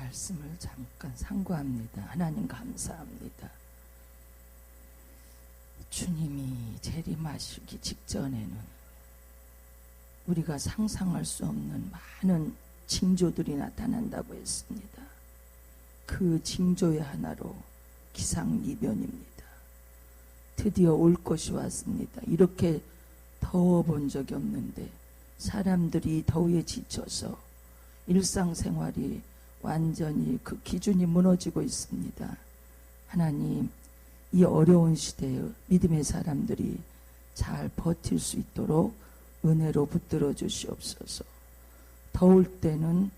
말씀을 잠깐 상고합니다. 하나님 감사합니다. 주님이 재림하시기 직전에는 우리가 상상할 수 없는 많은 징조들이 나타난다고 했습니다. 그 징조의 하나로 기상이변입니다. 드디어 올 것이 왔습니다. 이렇게 더워본 적이 없는데 사람들이 더위에 지쳐서 일상생활이 완전히 그 기준이 무너지고 있습니다. 하나님, 이 어려운 시대에 믿음의 사람들이 잘 버틸 수 있도록 은혜로 붙들어 주시옵소서. 더울 때는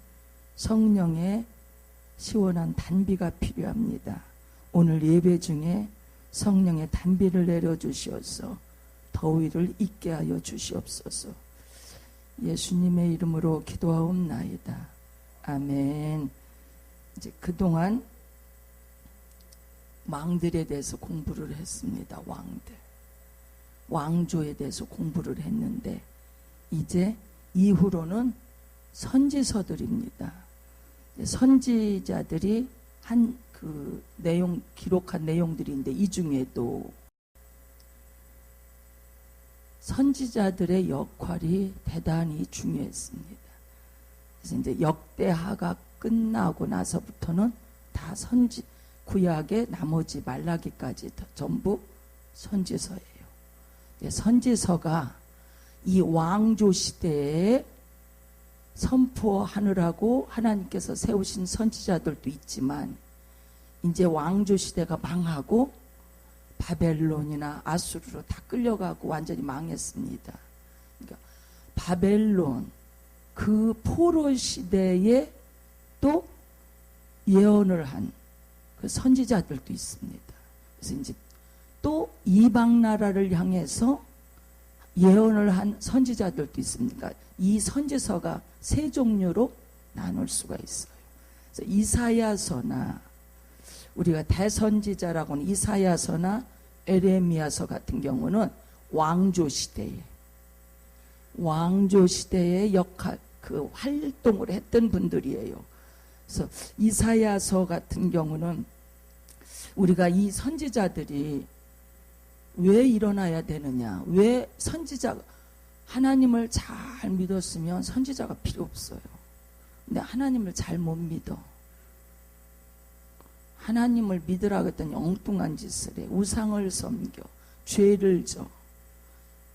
성령의 시원한 단비가 필요합니다. 오늘 예배 중에 성령의 단비를 내려주시어서 더위를 잊게 하여 주시옵소서. 예수님의 이름으로 기도하옵나이다. 아멘. 이제 그동안 왕들에 대해서 공부를 했습니다. 왕조에 대해서 공부를 했는데 이제 이후로는 선지서들입니다. 선지자들이 한 그 내용, 기록한 내용들인데 이 중에도 선지자들의 역할이 대단히 중요했습니다. 그래서 이제 역대하가 끝나고 나서부터는 다 구약의 나머지 말라기까지 전부 선지서예요. 선지서가 이 왕조 시대에 선포하느라고 하나님께서 세우신 선지자들도 있지만 이제 왕조 시대가 망하고 바벨론이나 아수르로 다 끌려가고 완전히 망했습니다. 그러니까 바벨론 그 포로 시대에 또 예언을 한 그 선지자들도 있습니다. 그래서 이제 또 이방 나라를 향해서 예언을 한 선지자들도 있습니다. 그러니까 이 선지서가 세 종류로 나눌 수가 있어요. 그래서 이사야서나 우리가 대선지자라고 하는 이사야서나 에레미야서 같은 경우는 왕조 시대의 역할, 그 활동을 했던 분들이에요. 그래서 이사야서 같은 경우는 우리가 이 선지자들이 왜 일어나야 되느냐, 왜 하나님을 잘 믿었으면 선지자가 필요 없어요. 근데 하나님을 잘 못 믿어. 하나님을 믿으라고 했더니 엉뚱한 짓을 해. 우상을 섬겨. 죄를 져.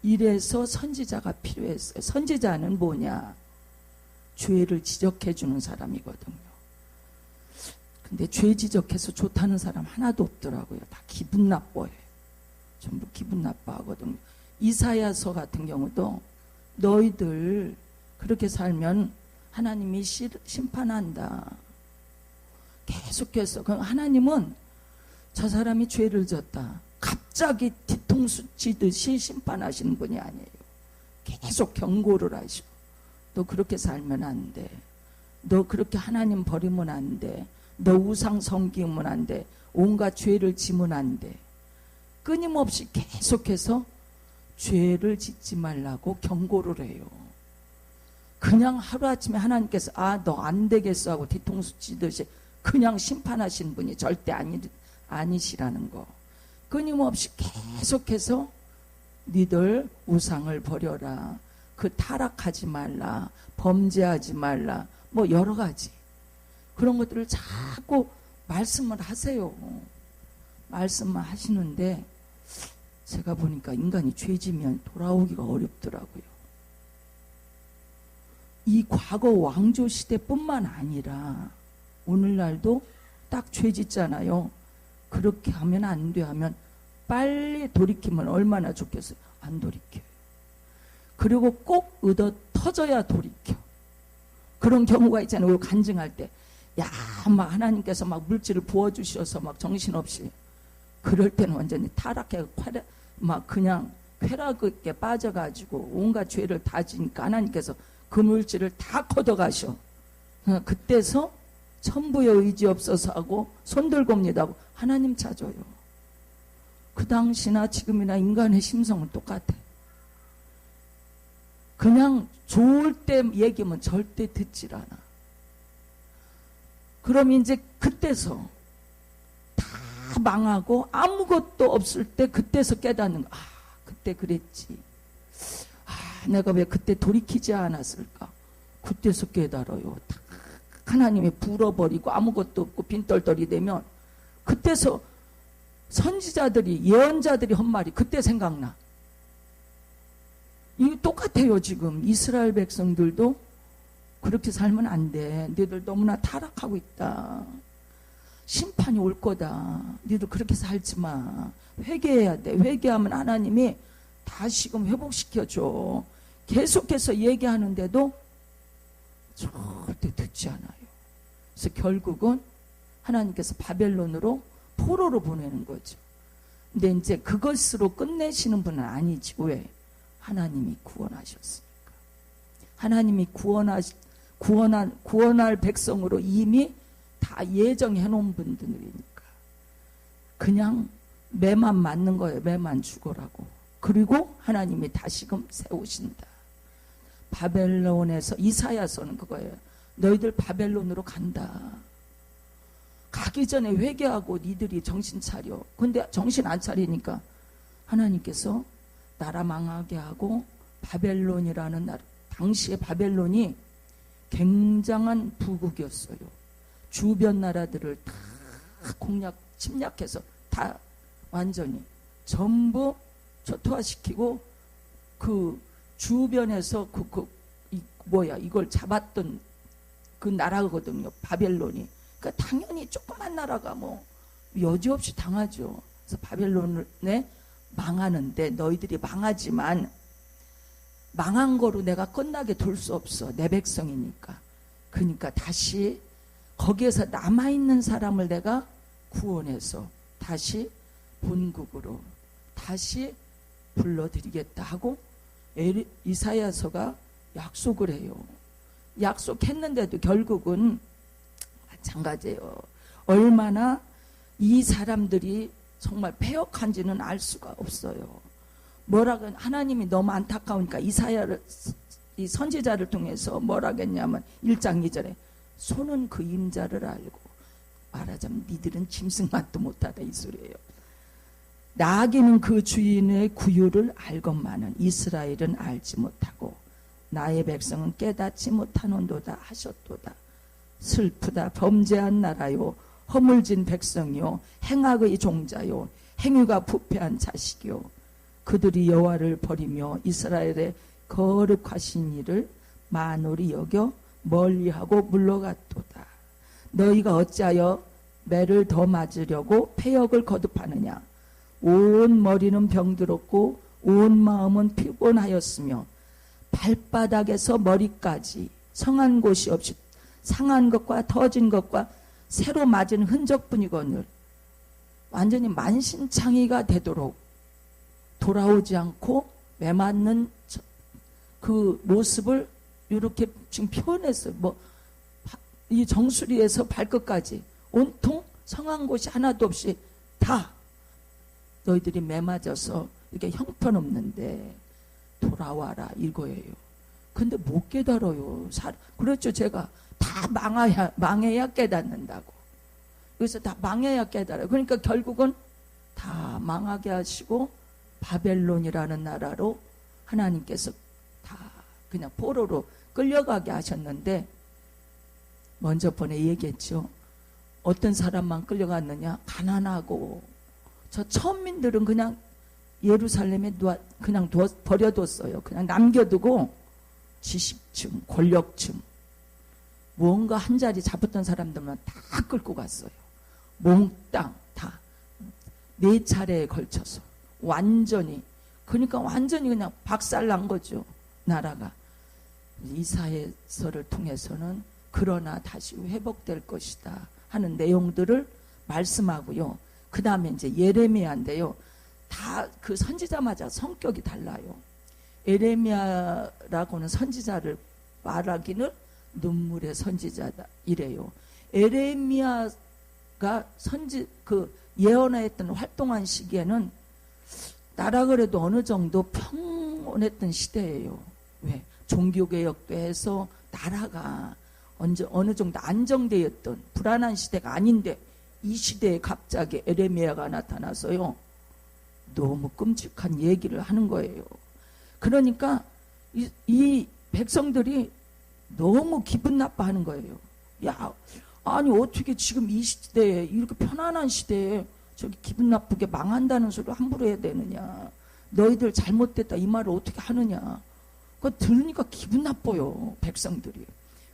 이래서 선지자가 필요했어요. 선지자는 뭐냐? 죄를 지적해주는 사람이거든요. 근데 죄 지적해서 좋다는 사람 하나도 없더라고요. 다 기분 나빠해. 전부 기분 나빠하거든요. 이사야서 같은 경우도 너희들 그렇게 살면 하나님이 심판한다. 계속해서 하나님은 저 사람이 죄를 졌다. 갑자기 뒤통수 치듯이 심판하시는 분이 아니에요. 계속 경고를 하시고 너 그렇게 살면 안 돼. 너 그렇게 하나님 버리면 안 돼. 너 우상 섬기면 안 돼. 온갖 죄를 지면 안 돼. 끊임없이 계속해서 죄를 짓지 말라고 경고를 해요. 그냥 하루아침에 하나님께서 너 안 되겠어 하고 뒤통수 치듯이 그냥 심판하신 분이 절대 아니시라는 거. 끊임없이 계속해서 니들 우상을 버려라. 그 타락하지 말라. 범죄하지 말라. 뭐 여러 가지. 그런 것들을 자꾸 말씀을 하세요. 말씀을 하시는데 제가 보니까 인간이 죄지면 돌아오기가 어렵더라고요. 이 과거 왕조 시대뿐만 아니라 오늘날도 딱 죄 짓잖아요. 그렇게 하면 안 돼 하면 빨리 돌이키면 얼마나 좋겠어요. 안 돌이켜요. 그리고 꼭 얻어 터져야 돌이켜. 그런 경우가 있잖아요. 간증할 때 막 하나님께서 막 물질을 부어주셔서 막 정신없이 그럴 때는 완전히 타락해 막 그냥 쾌락에 빠져가지고 온갖 죄를 다 지니까 하나님께서 그 물질을 다 걷어가셔. 그때서 천부의 의지 없어서 하고 손들고입니다 하고 하나님 찾아요. 그 당시나 지금이나 인간의 심성은 똑같아. 그냥 좋을 때 얘기하면 절대 듣질 않아. 그럼 이제 그때서 다 망하고 아무것도 없을 때 그때서 깨닫는 거. 아, 그때 그랬지. 아, 내가 왜 그때 돌이키지 않았을까? 그때서 깨달아요. 다 하나님이 불어버리고 아무것도 없고 빈떨떨이 되면 그때서 선지자들이 예언자들이 한 말이 그때 생각나. 이거 똑같아요. 지금 이스라엘 백성들도 그렇게 살면 안 돼. 너희들 너무나 타락하고 있다. 심판이 올 거다. 너희들 그렇게 살지 마. 회개해야 돼. 회개하면 하나님이 다시금 회복시켜줘. 계속해서 얘기하는데도 절대 듣지 않아요. 그래서 결국은 하나님께서 바벨론으로 포로로 보내는 거죠. 근데 이제 그것으로 끝내시는 분은 아니지. 왜? 하나님이 구원하셨으니까. 하나님이 구원할 백성으로 이미 다 예정해 놓은 분들이니까. 그냥 매만 맞는 거예요. 매만 죽어라고. 그리고 하나님이 다시금 세우신다. 바벨론에서 이사야서는 그거예요. 너희들 바벨론으로 간다. 가기 전에 회개하고 니들이 정신 차려. 근데 정신 안 차리니까 하나님께서 나라 망하게 하고 바벨론이라는 나라, 당시에 바벨론이 굉장한 부국이었어요. 주변 나라들을 다 침략해서 다 완전히 전부 초토화시키고 그 주변에서 이걸 잡았던 그 나라거든요. 바벨론이. 그러니까 당연히 조그만 나라가 여지없이 당하죠. 그래서 바벨론에 망하는데 너희들이 망하지만 망한 거로 내가 끝나게 둘 수 없어. 내 백성이니까. 그러니까 다시 거기에서 남아있는 사람을 내가 구원해서 다시 본국으로 다시 불러드리겠다 하고 이사야서가 약속을 해요. 약속했는데도 결국은 마찬가지예요. 얼마나 이 사람들이 정말 패역한지는 알 수가 없어요. 뭐라고 하나님이 너무 안타까우니까 이 선지자를 통해서 뭐라겠냐면 1장 2절에 손은 그 임자를 알고 말하자면 니들은 짐승맛도 못하다 이 소리예요. 나귀는 그 주인의 구유를 알건만은 이스라엘은 알지 못하고 나의 백성은 깨닫지 못하는도다 하셨도다. 슬프다. 범죄한 나라요 허물진 백성이요 행악의 종자요 행위가 부패한 자식이요 그들이 여호와를 버리며 이스라엘의 거룩하신 이를 만홀히 여겨 멀리하고 물러갔도다. 너희가 어찌하여 매를 더 맞으려고 패역을 거듭하느냐. 온 머리는 병들었고 온 마음은 피곤하였으며 발바닥에서 머리까지 성한 곳이 없이 상한 것과 터진 것과 새로 맞은 흔적뿐이거늘 완전히 만신창이가 되도록 돌아오지 않고 매맞는 그 모습을 이렇게 지금 표현했어요. 이 정수리에서 발끝까지 온통 성한 곳이 하나도 없이 다 너희들이 매맞아서 이렇게 형편없는데 돌아와라 이거예요. 근데 못 깨달아요. 그렇죠. 제가 다 망해야 깨닫는다고. 그래서 다 망해야 깨달아요. 그러니까 결국은 다 망하게 하시고 바벨론이라는 나라로 하나님께서 다 그냥 포로로 끌려가게 하셨는데 먼저 번에 얘기했죠. 어떤 사람만 끌려갔느냐? 가난하고 저 천민들은 그냥 예루살렘에 그냥 버려뒀어요. 그냥 남겨두고 지식층, 권력층 무언가 한 자리 잡았던 사람들만 다 끌고 갔어요. 몽땅 다 4차례에 걸쳐서 완전히 그러니까 완전히 그냥 박살난 거죠. 나라가. 이사야서를 통해서는 그러나 다시 회복될 것이다 하는 내용들을 말씀하고요. 그 다음에 이제 예레미야인데요. 다 그 선지자마다 성격이 달라요. 에레미야라고는 선지자를 말하기는 눈물의 선지자다 이래요. 에레미야가 예언했던 활동한 시기에는 나라 그래도 어느 정도 평온했던 시대예요. 왜? 종교개혁도 해서 나라가 어느 정도 안정되었던 불안한 시대가 아닌데 이 시대에 갑자기 에레미야가 나타나서요. 너무 끔찍한 얘기를 하는 거예요. 그러니까 이 백성들이 너무 기분 나빠하는 거예요. 야, 아니 어떻게 지금 이 시대에 이렇게 편안한 시대에 저기 기분 나쁘게 망한다는 소리를 함부로 해야 되느냐. 너희들 잘못됐다 이 말을 어떻게 하느냐. 그거 들으니까 기분 나빠요. 백성들이.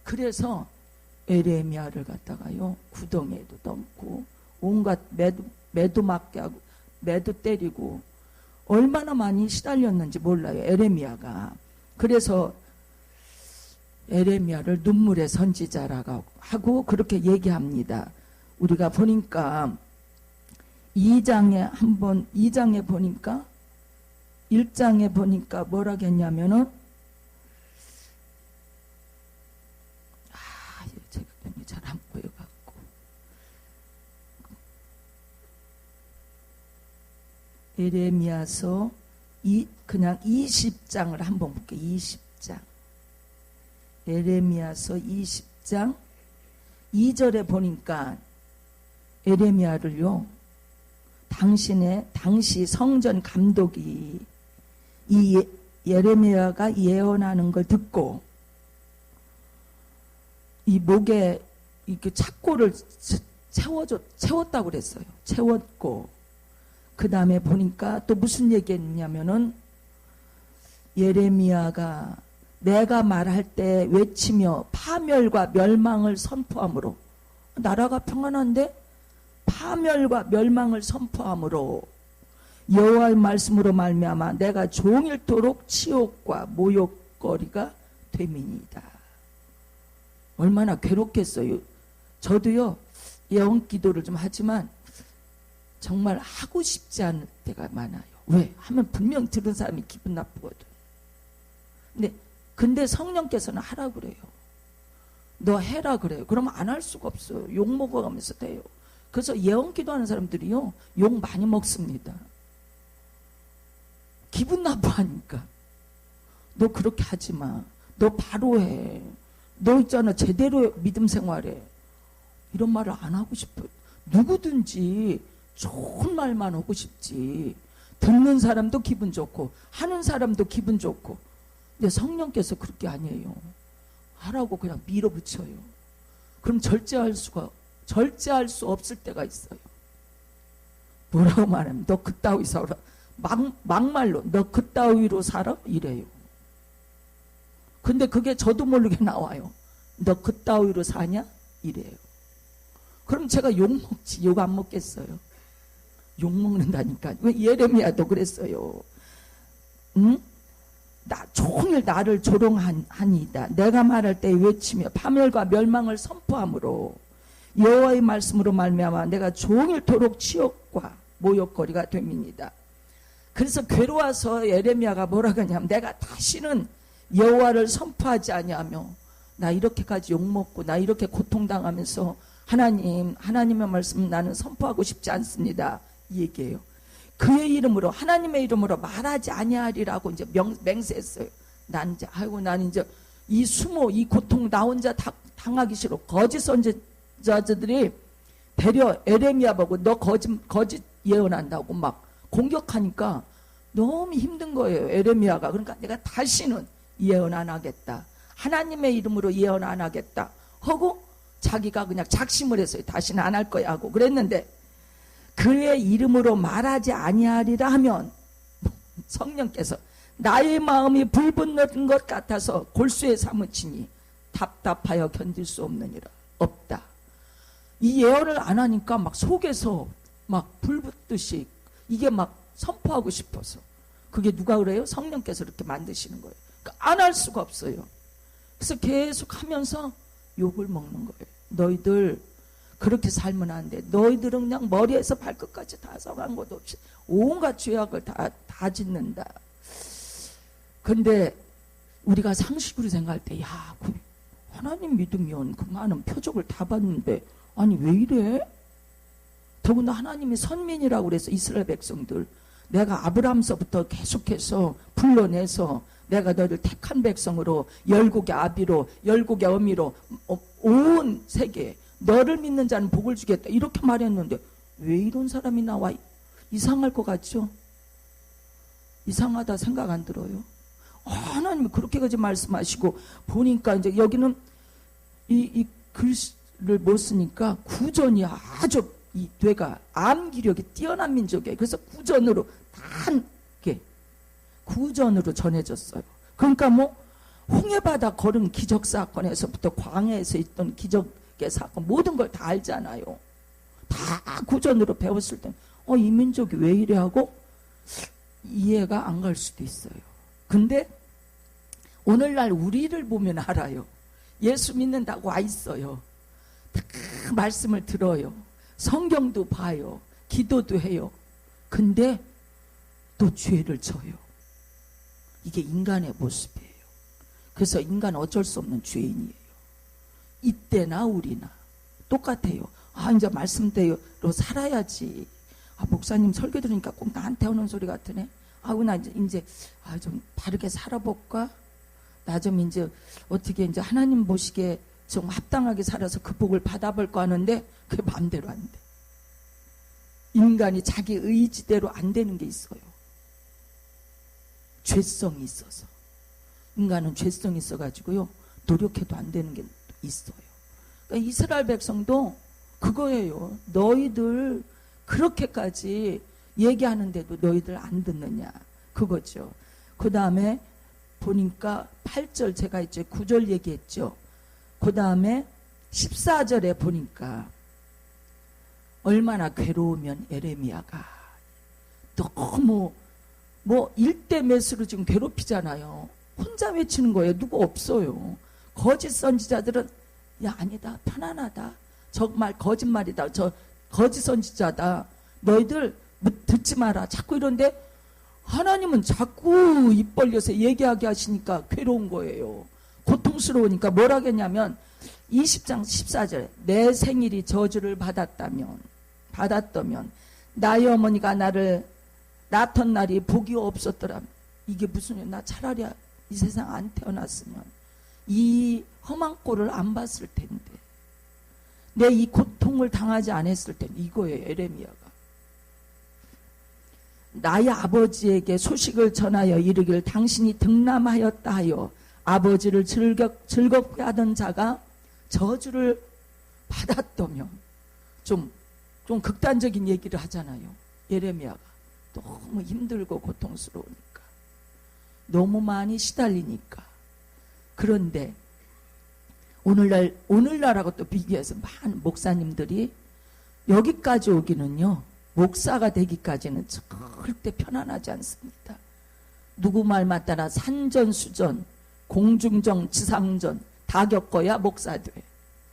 그래서 에레미야를 갖다가요. 구덩이에도 넣고 온갖 매도 맞게 하고 매도 때리고 얼마나 많이 시달렸는지 몰라요. 에레미야가. 그래서 에레미야를 눈물의 선지자라고 하고 그렇게 얘기합니다. 우리가 보니까 2장에 보니까 1장에 보니까 뭐라고 했냐면은 제가 잘 안 보여갖고 에레미야서 그냥 20장을 한번 볼게요. 20장 에레미야서 20장 2절에 보니까 에레미야를요. 당시 성전 감독이 이 예레미야가 예언하는 걸 듣고 이 목에 이렇게 착고를 채웠다고 그랬어요. 채웠고 그 다음에 보니까 또 무슨 얘기했냐면은 예레미야가 내가 말할 때 외치며 파멸과 멸망을 선포함으로 나라가 평안한데 파멸과 멸망을 선포함으로 여호와의 말씀으로 말미암아 내가 종일토록 치욕과 모욕거리가 됨이니이다. 얼마나 괴롭겠어요. 저도요 예언기도를 좀 하지만 정말 하고 싶지 않을 때가 많아요. 왜? 하면 분명 들은 사람이 기분 나쁘거든. 근데 성령께서는 하라 그래요. 너 해라 그래요. 그러면 안 할 수가 없어요. 욕 먹어가면서 돼요. 그래서 예언기도 하는 사람들이요 욕 많이 먹습니다. 기분 나빠하니까. 너 그렇게 하지 마. 너 바로 해. 너 있잖아 제대로 믿음 생활해. 이런 말을 안 하고 싶어요. 누구든지 좋은 말만 하고 싶지. 듣는 사람도 기분 좋고 하는 사람도 기분 좋고. 근데 성령께서 그렇게 아니에요. 하라고 그냥 밀어붙여요. 그럼 절제할 수 없을 때가 있어요. 뭐라고 말하면 너 그따위 살아. 막말로 너 그따위로 살아? 이래요. 근데 그게 저도 모르게 나와요. 너 그따위로 사냐? 이래요. 그럼 제가 욕먹지. 욕 안 먹겠어요. 욕먹는다니까. 왜 예레미야도 그랬어요. 응? 종일 나를 조롱하니이다. 내가 말할 때 외치며 파멸과 멸망을 선포함으로 여호와의 말씀으로 말미암아 내가 종일토록 치욕과 모욕거리가 됨이니이다. 그래서 괴로워서 예레미야가 뭐라고 하냐면 내가 다시는 여호와를 선포하지 아니하며 나 이렇게까지 욕먹고 나 이렇게 고통당하면서 하나님의 말씀 나는 선포하고 싶지 않습니다. 이 얘기예요. 그의 이름으로 하나님의 이름으로 말하지 아니하리라고 이제 맹세했어요. 난 이제 이 수모 이 고통 나 혼자 당하기 싫어. 거짓 선지자들이 되려 에레미야 보고 너 거짓 예언한다고 막 공격하니까 너무 힘든 거예요. 에레미야가. 그러니까 내가 다시는 예언 안 하겠다. 하나님의 이름으로 예언 안 하겠다 하고 자기가 그냥 작심을 했어요. 다시는 안 할 거야 하고 그랬는데 그의 이름으로 말하지 아니하리라 하면 성령께서 나의 마음이 불붙는 것 같아서 골수에 사무치니 답답하여 견딜 수 없느니라. 없다. 이 예언을 안 하니까 막 속에서 막 불붙듯이 이게 막 선포하고 싶어서. 그게 누가 그래요? 성령께서 이렇게 만드시는 거예요. 그러니까 안 할 수가 없어요. 그래서 계속 하면서 욕을 먹는 거예요. 너희들 그렇게 살면 안 돼. 너희들은 그냥 머리에서 발끝까지 다 성한 것 없이 온갖 죄악을 다 짓는다. 근데 우리가 상식으로 생각할 때, 야, 하나님 믿으면 그 많은 표적을 다 봤는데, 아니, 왜 이래? 더구나 하나님이 선민이라고 그래서 이스라엘 백성들, 내가 아브라함서부터 계속해서 불러내서 내가 너희를 택한 백성으로 열국의 아비로 열국의 어미로 온 세계에 너를 믿는 자는 복을 주겠다 이렇게 말했는데 왜 이런 사람이 나와? 이상할 것 같죠? 이상하다 생각 안 들어요? 하나님이 그렇게까지 말씀하시고 보니까 이제 여기는 이 글을 못 쓰니까 구전이 아주 이 뇌가 암기력이 뛰어난 민족이에요. 그래서 구전으로 단게 구전으로 전해졌어요. 그러니까 뭐 홍해바다 걸은 기적 사건에서부터 광해에서 있던 기적의 사건 모든 걸 다 알잖아요. 다 구전으로 배웠을 때 이 민족이 왜 이래 하고 이해가 안 갈 수도 있어요. 근데 오늘날 우리를 보면 알아요. 예수 믿는다고 와 있어요. 다 말씀을 들어요. 성경도 봐요. 기도도 해요. 근데 또 죄를 져요. 이게 인간의 모습이에요. 그래서 인간은 어쩔 수 없는 죄인이에요. 이때나 우리나 똑같아요. 이제 말씀대로 살아야지. 목사님 설교 들으니까 꼭 나한테 오는 소리 같으네. 나 이제 좀 바르게 살아볼까? 나 좀 이제 어떻게 이제 하나님 보시기에 좀 합당하게 살아서 그 복을 받아볼까 하는데 그게 마음대로 안 돼. 인간이 자기 의지대로 안 되는 게 있어요. 죄성이 있어서. 인간은 죄성이 있어가지고요. 노력해도 안 되는 게 있어요. 그러니까 이스라엘 백성도 그거예요. 너희들 그렇게까지 얘기하는데도 너희들 안 듣느냐. 그거죠. 그 다음에 보니까 8절 제가 이제 9절 얘기했죠. 그 다음에 14절에 보니까 얼마나 괴로우면 에레미야가 너무 일대매수로 지금 괴롭히잖아요. 혼자 외치는 거예요. 누구 없어요. 거짓 선지자들은 아니다 편안하다 정말 거짓말이다 저 거짓 선지자다 너희들 듣지 마라 자꾸 이런데 하나님은 자꾸 입 벌려서 얘기하게 하시니까 괴로운 거예요. 고통스러우니까 뭐라 했냐면 20장 14절에 내 생일이 저주를 받았다면 나의 어머니가 나를 낳던 날이 복이 없었더라면 이게 무슨 일이야. 나 차라리 이 세상 안 태어났으면 이 험한 꼴을 안 봤을 텐데 내 이 고통을 당하지 않았을 텐데 이거예요. 에레미야가 나의 아버지에게 소식을 전하여 이르길 당신이 득남하였다 하여 아버지를 즐겁게 하던 자가 저주를 받았다면 좀 극단적인 얘기를 하잖아요. 예레미야가 너무 힘들고 고통스러우니까 너무 많이 시달리니까. 그런데 오늘날하고 또 비교해서 많은 목사님들이 여기까지 오기는요 목사가 되기까지는 절대 편안하지 않습니다. 누구 말 맞다나 산전수전 공중전 지상전 다 겪어야 목사 돼.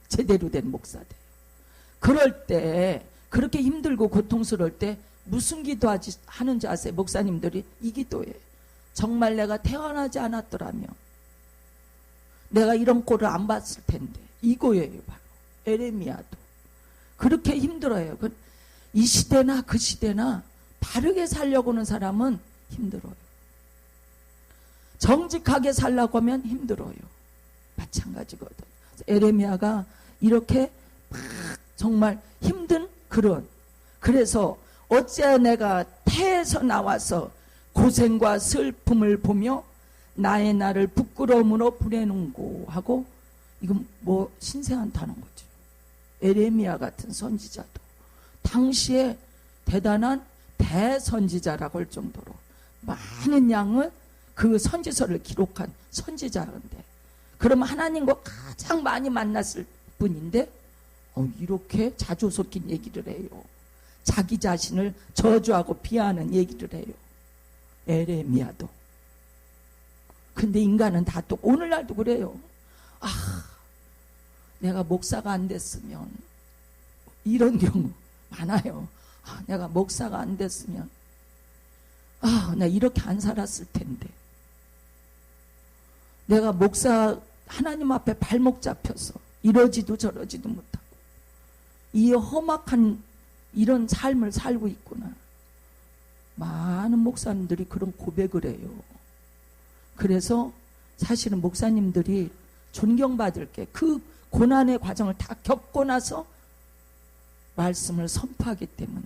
제대로 된 목사 돼. 그럴 때 그렇게 힘들고 고통스러울 때 무슨 하는지 아세요? 목사님들이 이 기도예요. 정말 내가 태어나지 않았더라면 내가 이런 꼴을 안 봤을 텐데 이거예요. 바로 에레미야도 그렇게 힘들어요. 이 시대나 그 시대나 바르게 살려고 하는 사람은 힘들어요. 정직하게 살려고 하면 힘들어요. 마찬가지거든. 에레미야가 이렇게 막 정말 힘든 그래서 어찌 내가 태에서 나와서 고생과 슬픔을 보며 나의 나를 부끄러움으로 보내는고 하고 이건 뭐 신세한 단어인 거죠. 에레미야 같은 선지자도 당시에 대단한 대선지자라고 할 정도로 많은 양을 그 선지서를 기록한 선지자인데 그러면 하나님과 가장 많이 만났을 분인데 이렇게 자주 섞인 얘기를 해요. 자기 자신을 저주하고 비하하는 얘기를 해요. 에레미야도. 근데 인간은 다 또 오늘날도 그래요. 내가 목사가 안 됐으면 이런 경우 많아요. 내가 목사가 안 됐으면 나 이렇게 안 살았을 텐데 내가 목사 하나님 앞에 발목 잡혀서 이러지도 저러지도 못하고 이 험악한 이런 삶을 살고 있구나. 많은 목사님들이 그런 고백을 해요. 그래서 사실은 목사님들이 존경받을 게 그 고난의 과정을 다 겪고 나서 말씀을 선포하기 때문에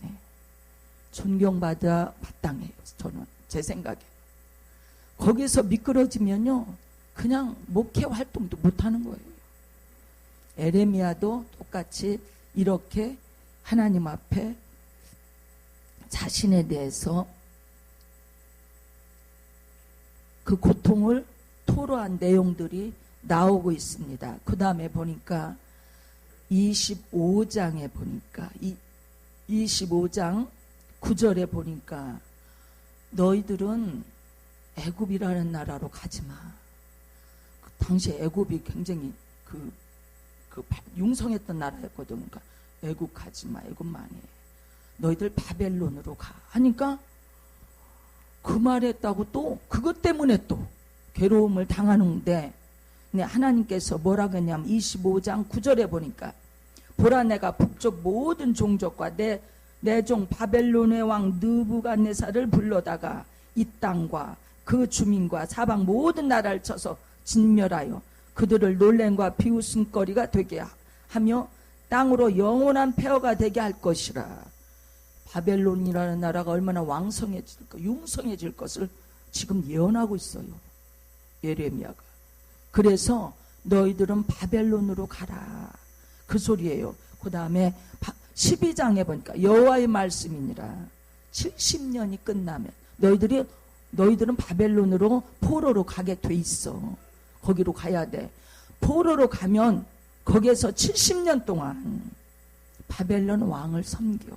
존경받아 마땅해요. 저는 제 생각에. 거기서 미끄러지면요 그냥 목회 활동도 못하는 거예요. 에레미야도 똑같이 이렇게 하나님 앞에 자신에 대해서 그 고통을 토로한 내용들이 나오고 있습니다. 그 다음에 보니까 25장에 보니까 25장 9절에 보니까 너희들은 애굽이라는 나라로 가지마. 그 당시에 애굽이 굉장히 그 융성했던 나라였거든. 그러니까 애굽 가지마. 애굽 망해. 너희들 바벨론으로 가 하니까 그 말했다고 또 그것 때문에 또 괴로움을 당하는데 하나님께서 뭐라고 했냐면 25장 9절에 보니까 보라 내가 북쪽 모든 종족과 내 종 바벨론의 왕 느부갓네살을 불러다가 이 땅과 그 주민과 사방 모든 나라를 쳐서 진멸하여 그들을 놀램과 비웃음거리가 되게 하며 땅으로 영원한 폐허가 되게 할 것이라. 바벨론이라는 나라가 얼마나 왕성해질까, 융성해질 것을 지금 예언하고 있어요. 예레미야가. 그래서 너희들은 바벨론으로 가라. 그 소리예요. 그 다음에 12장에 보니까 여호와의 말씀이니라. 70년이 끝나면 너희들은 바벨론으로 포로로 가게 돼 있어. 거기로 가야 돼. 포로로 가면 거기에서 70년 동안 바벨론 왕을 섬겨.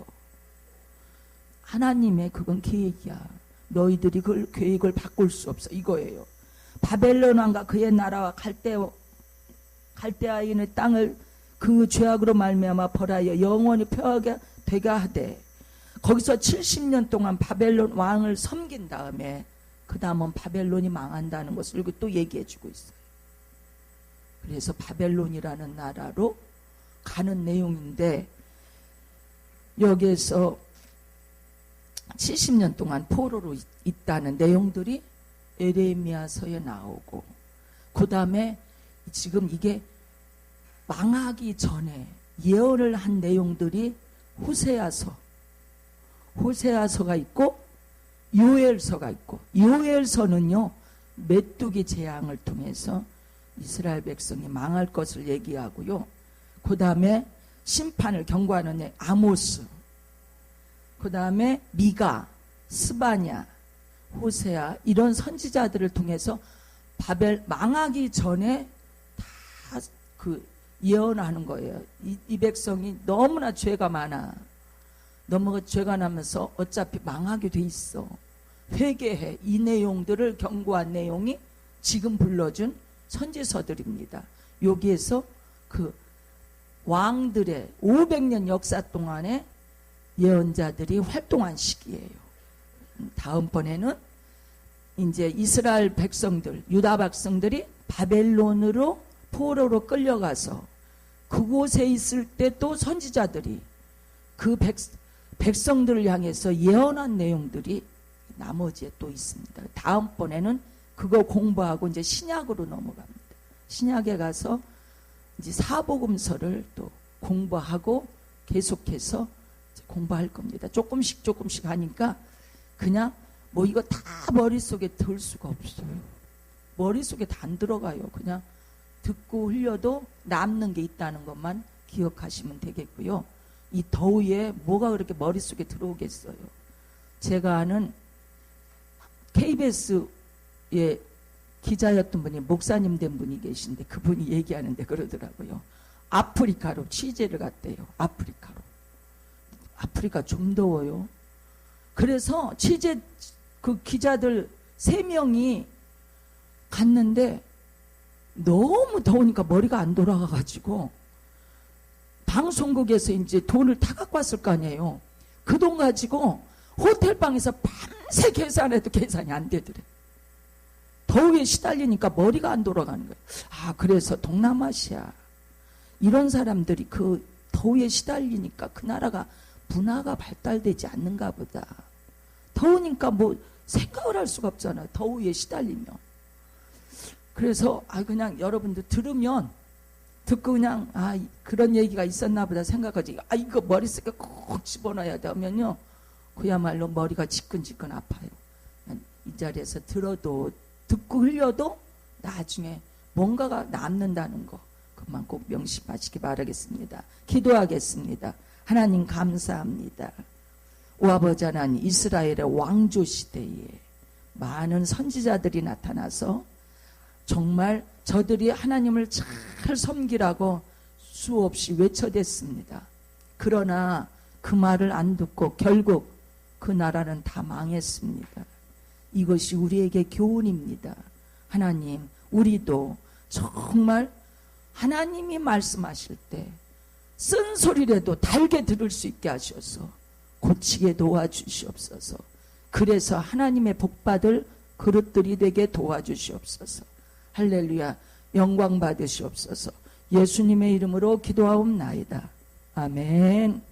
하나님의 그건 계획이야. 너희들이 그 계획을 바꿀 수 없어. 이거예요. 바벨론 왕과 그의 나라와 갈대아인의 땅을 그 죄악으로 말미암아 벌하여 영원히 폐하게 되게 하되 거기서 70년 동안 바벨론 왕을 섬긴 다음에 그 다음은 바벨론이 망한다는 것을 또 얘기해 주고 있어요. 그래서 바벨론이라는 나라로 가는 내용인데 여기에서 70년 동안 포로로 있다는 내용들이 에레미야서에 나오고 그 다음에 지금 이게 망하기 전에 예언을 한 내용들이 호세아서가 있고 요엘서가 있고 요엘서는요 메뚜기 재앙을 통해서 이스라엘 백성이 망할 것을 얘기하고요. 그 다음에 심판을 경고하는 아모스, 그 다음에 미가, 스바냐, 호세아 이런 선지자들을 통해서 망하기 전에 다 예언하는 거예요. 이 백성이 너무나 죄가 많아. 너무 죄가 나면서 어차피 망하게 돼 있어. 회개해. 이 내용들을 경고한 내용이 지금 불러준 선지서들입니다. 여기에서 그 왕들의 500년 역사 동안에 예언자들이 활동한 시기예요. 다음번에는 이제 이스라엘 백성들, 유다 백성들이 바벨론으로 포로로 끌려가서 그곳에 있을 때 또 선지자들이 그 백성들을 향해서 예언한 내용들이 나머지에 또 있습니다. 다음번에는 그거 공부하고 이제 신약으로 넘어갑니다. 신약에 가서 이제 사복음서를 또 공부하고 계속해서 공부할 겁니다. 조금씩 하니까 그냥 뭐 이거 다 머릿속에 들 수가 없어요. 머릿속에 다 안 들어가요. 그냥 듣고 흘려도 남는 게 있다는 것만 기억하시면 되겠고요. 이 더위에 뭐가 그렇게 머릿속에 들어오겠어요. 제가 아는 KBS의 기자였던 분이 목사님 된 분이 계신데 그분이 얘기하는데 그러더라고요. 아프리카로 취재를 갔대요. 아프리카 좀 더워요. 그래서 취재 그 기자들 3명이 갔는데 너무 더우니까 머리가 안 돌아가가지고 방송국에서 이제 돈을 다 갖고 왔을 거 아니에요. 그 돈 가지고 호텔방에서 밤새 계산해도 계산이 안 되더래. 더위에 시달리니까 머리가 안 돌아가는 거예요. 그래서 동남아시아 이런 사람들이 그 더위에 시달리니까 그 나라가 문화가 발달되지 않는가 보다. 더우니까 뭐 생각을 할 수가 없잖아요. 더위에 시달리면. 그래서 그냥 여러분들 들으면 듣고 그냥 그런 얘기가 있었나 보다 생각하지. 이거 머릿속에 꼭 집어넣어야 되면요, 그야말로 머리가 지끈지끈 아파요. 이 자리에서 들어도, 듣고 흘려도 나중에 뭔가가 남는다는 거, 그만 꼭 명심하시기 바라겠습니다. 기도하겠습니다. 하나님 감사합니다. 오아버지 하나님, 이스라엘의 왕조 시대에 많은 선지자들이 나타나서 정말 저들이 하나님을 잘 섬기라고 수없이 외쳐댔습니다. 그러나 그 말을 안 듣고 결국 그 나라는 다 망했습니다. 이것이 우리에게 교훈입니다. 하나님, 우리도 정말 하나님이 말씀하실 때 쓴소리라도 달게 들을 수 있게 하셔서 고치게 도와주시옵소서. 그래서 하나님의 복받을 그릇들이 되게 도와주시옵소서. 할렐루야, 영광 받으시옵소서. 예수님의 이름으로 기도하옵나이다. 아멘.